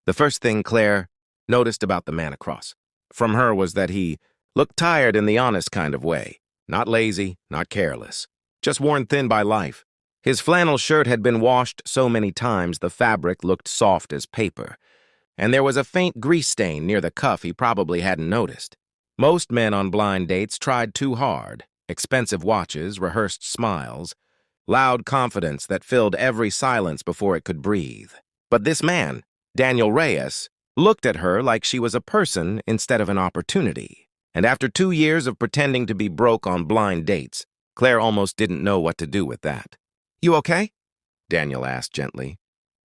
The first thing Claire noticed about the man across from her was that he looked tired in the honest kind of way. Not lazy, not careless, just worn thin by life. His flannel shirt had been washed so many times the fabric looked soft as paper, and there was a faint grease stain near the cuff he probably hadn't noticed. Most men on blind dates tried too hard. Expensive watches, rehearsed smiles, loud confidence that filled every silence before it could breathe. But this man, Daniel Reyes, looked at her like she was a person instead of an opportunity. And after 2 years of pretending to be broke on blind dates, Claire almost didn't know what to do with that. "You okay?" Daniel asked gently.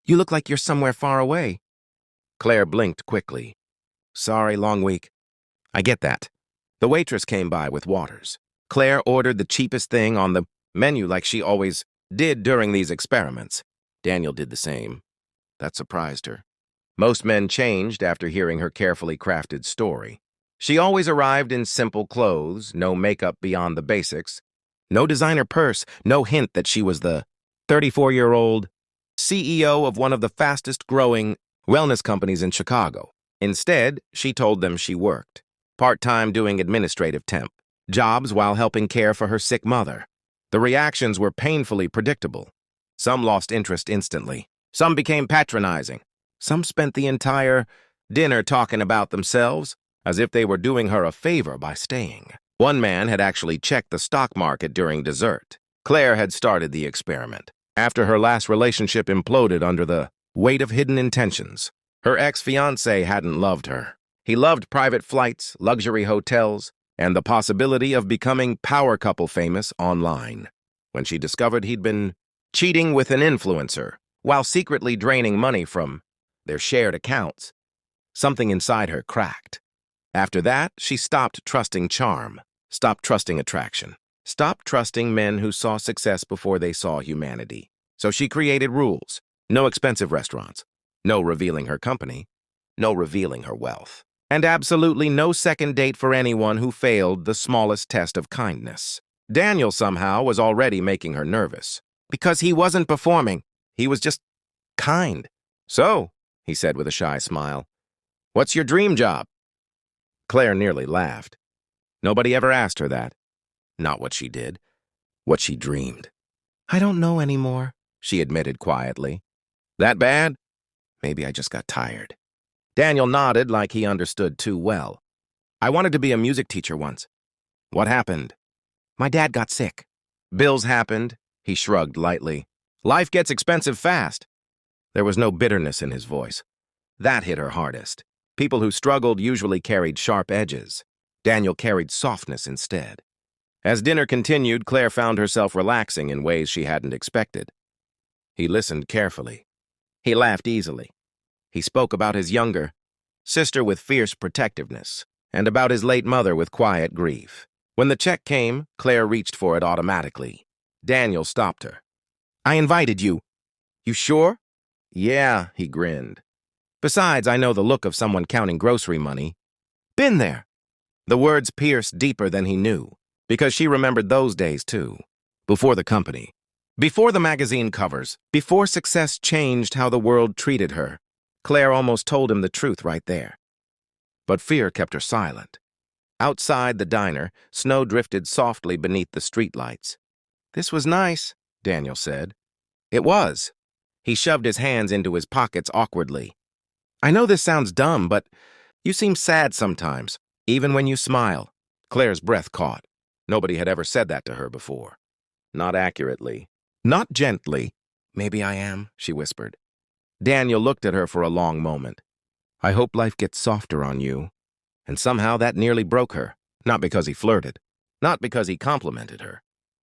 "You look like you're somewhere far away." Claire blinked quickly. "Sorry, long week." "I get that." The waitress came by with waters. Claire ordered the cheapest thing on the menu like she always did during these experiments. Daniel did the same. That surprised her. Most men changed after hearing her carefully crafted story. She always arrived in simple clothes, no makeup beyond the basics, no designer purse, no hint that she was the 34-year-old CEO of one of the fastest-growing wellness companies in Chicago. Instead, she told them she worked, part-time doing administrative temp, jobs while helping care for her sick mother. The reactions were painfully predictable. Some lost interest instantly. Some became patronizing. Some spent the entire dinner talking about themselves, as if they were doing her a favor by staying. One man had actually checked the stock market during dessert. Claire had started the experiment. After her last relationship imploded under the weight of hidden intentions, her ex-fiancé hadn't loved her. He loved private flights, luxury hotels, and the possibility of becoming power couple famous online. When she discovered he'd been cheating with an influencer while secretly draining money from their shared accounts, something inside her cracked. After that, she stopped trusting charm, stopped trusting attraction, stopped trusting men who saw success before they saw humanity. So she created rules. No expensive restaurants, no revealing her company, no revealing her wealth, and absolutely no second date for anyone who failed the smallest test of kindness. Daniel somehow was already making her nervous. Because he wasn't performing. He was just kind. "So," he said with a shy smile, "what's your dream job?" Claire nearly laughed. Nobody ever asked her that. Not what she did, what she dreamed. "I don't know anymore," she admitted quietly. "That bad?" "Maybe I just got tired." Daniel nodded like he understood too well. "I wanted to be a music teacher once." "What happened?" "My dad got sick." "Bills happened," he shrugged lightly. "Life gets expensive fast." There was no bitterness in his voice. That hit her hardest. People who struggled usually carried sharp edges. Daniel carried softness instead. As dinner continued, Claire found herself relaxing in ways she hadn't expected. He listened carefully. He laughed easily. He spoke about his younger sister with fierce protectiveness, and about his late mother with quiet grief. When the check came, Claire reached for it automatically. Daniel stopped her. "I invited you." "You sure?" "Yeah," he grinned. "Besides, I know the look of someone counting grocery money." "Been there." The words pierced deeper than he knew, because she remembered those days too. Before the company. Before the magazine covers. Before success changed how the world treated her. Claire almost told him the truth right there. But fear kept her silent. Outside the diner, snow drifted softly beneath the streetlights. "This was nice," Daniel said. It was. He shoved his hands into his pockets awkwardly. "I know this sounds dumb, but you seem sad sometimes, even when you smile." Claire's breath caught. Nobody had ever said that to her before. Not accurately. Not gently. "Maybe I am," she whispered. Daniel looked at her for a long moment. "I hope life gets softer on you." And somehow that nearly broke her. Not because he flirted. Not because he complimented her.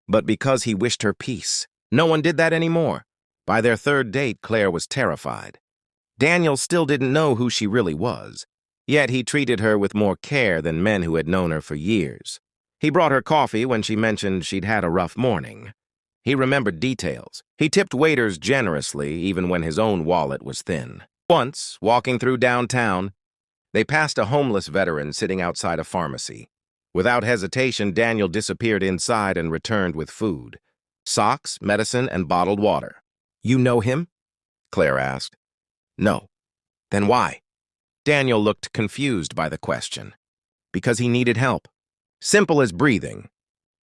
But because he wished her peace. No one did that anymore. By their third date, Claire was terrified. Daniel still didn't know who she really was. Yet he treated her with more care than men who had known her for years. He brought her coffee when she mentioned she'd had a rough morning. He remembered details. He tipped waiters generously, even when his own wallet was thin. Once, walking through downtown, they passed a homeless veteran sitting outside a pharmacy. Without hesitation, Daniel disappeared inside and returned with food. Socks, medicine, and bottled water. "You know him?" Claire asked. "No." Then why? Daniel looked confused by the question. Because he needed help. Simple as breathing.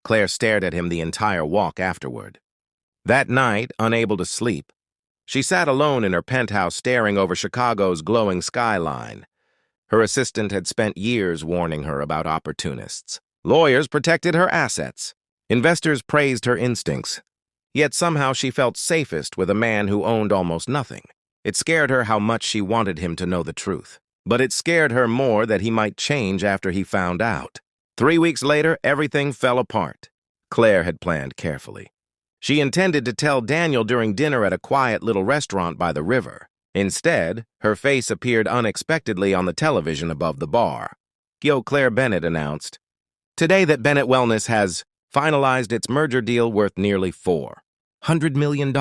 Claire stared at him the entire walk afterward. That night, unable to sleep, she sat alone in her penthouse staring over Chicago's glowing skyline. Her assistant had spent years warning her about opportunists. Lawyers protected her assets. Investors praised her instincts. Yet somehow she felt safest with a man who owned almost nothing. It scared her how much she wanted him to know the truth. But it scared her more that he might change after he found out. 3 weeks later, everything fell apart. Claire had planned carefully. She intended to tell Daniel during dinner at a quiet little restaurant by the river. Instead, her face appeared unexpectedly on the television above the bar. CEO Claire Bennett announced, "Today that Bennett Wellness has finalized its merger deal worth nearly $400 million.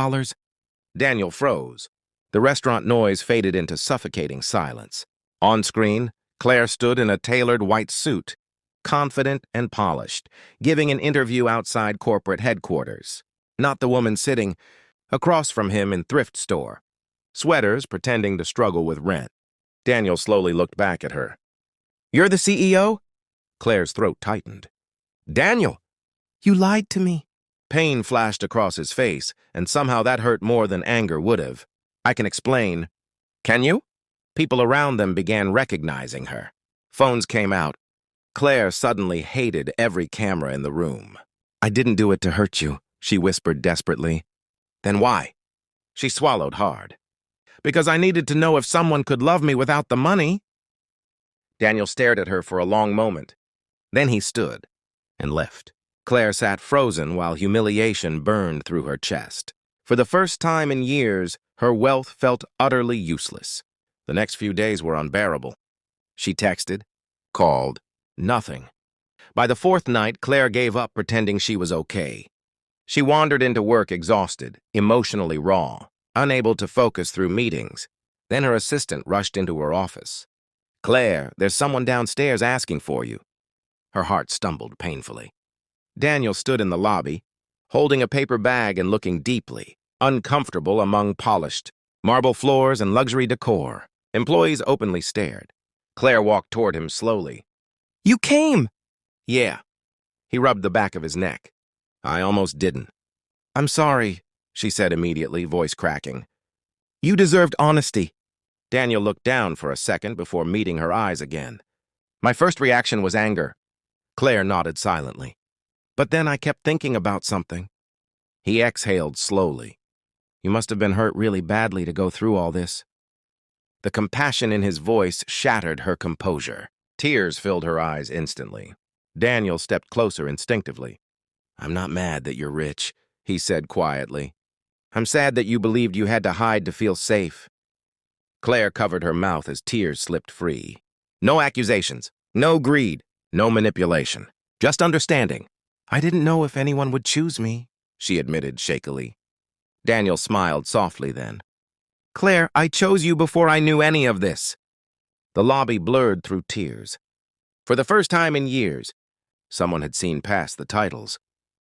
Daniel froze. The restaurant noise faded into suffocating silence. On screen, Claire stood in a tailored white suit, confident and polished, giving an interview outside corporate headquarters. Not the woman sitting across from him in thrift store. Sweaters pretending to struggle with rent. Daniel slowly looked back at her. "You're the CEO?" Claire's throat tightened. "Daniel, you lied to me." Pain flashed across his face, and somehow that hurt more than anger would have. "I can explain." "Can you?" People around them began recognizing her. Phones came out. Claire suddenly hated every camera in the room. "I didn't do it to hurt you," she whispered desperately. "Then why?" She swallowed hard. "Because I needed to know if someone could love me without the money." Daniel stared at her for a long moment. Then he stood and left. Claire sat frozen while humiliation burned through her chest. For the first time in years, her wealth felt utterly useless. The next few days were unbearable. She texted, called, nothing. By the fourth night, Claire gave up pretending she was okay. She wandered into work exhausted, emotionally raw, unable to focus through meetings. Then her assistant rushed into her office. "Claire, there's someone downstairs asking for you." Her heart stumbled painfully. Daniel stood in the lobby, holding a paper bag and looking deeply, uncomfortable among polished marble floors and luxury decor. Employees openly stared. Claire walked toward him slowly. "You came!" "Yeah." He rubbed the back of his neck. "I almost didn't." "I'm sorry," she said immediately, voice cracking. "You deserved honesty." Daniel looked down for a second before meeting her eyes again. "My first reaction was anger." Claire nodded silently. "But then I kept thinking about something." He exhaled slowly. "You must have been hurt really badly to go through all this." The compassion in his voice shattered her composure. Tears filled her eyes instantly. Daniel stepped closer instinctively. "I'm not mad that you're rich," he said quietly. "I'm sad that you believed you had to hide to feel safe." Claire covered her mouth as tears slipped free. "No accusations, no greed, no manipulation. Just understanding." "I didn't know if anyone would choose me," she admitted shakily. Daniel smiled softly then. "Claire, I chose you before I knew any of this." The lobby blurred through tears. For the first time in years, someone had seen past the titles,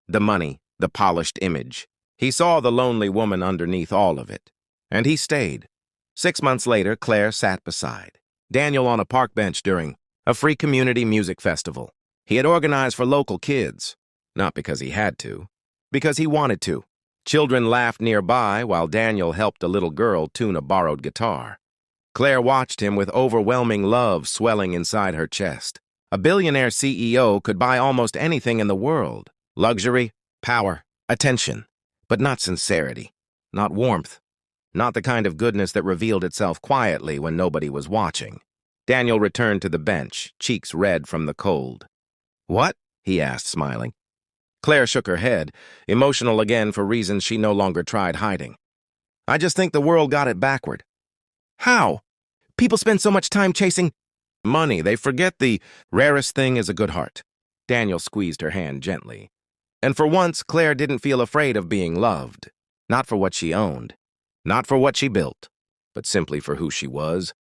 the money, the polished image. He saw the lonely woman underneath all of it, and he stayed. 6 months later, Claire sat beside Daniel on a park bench during a free community music festival. He had organized for local kids, not because he had to, because he wanted to. Children laughed nearby while Daniel helped a little girl tune a borrowed guitar. Claire watched him with overwhelming love swelling inside her chest. A billionaire CEO could buy almost anything in the world. Luxury, power, attention. But not sincerity, not warmth, not the kind of goodness that revealed itself quietly when nobody was watching. Daniel returned to the bench, cheeks red from the cold. "What?" he asked, smiling. Claire shook her head, emotional again for reasons she no longer tried hiding. "I just think the world got it backward." "How? People spend so much time chasing money, they forget the rarest thing is a good heart." Daniel squeezed her hand gently. And for once, Claire didn't feel afraid of being loved. Not for what she owned, not for what she built, but simply for who she was.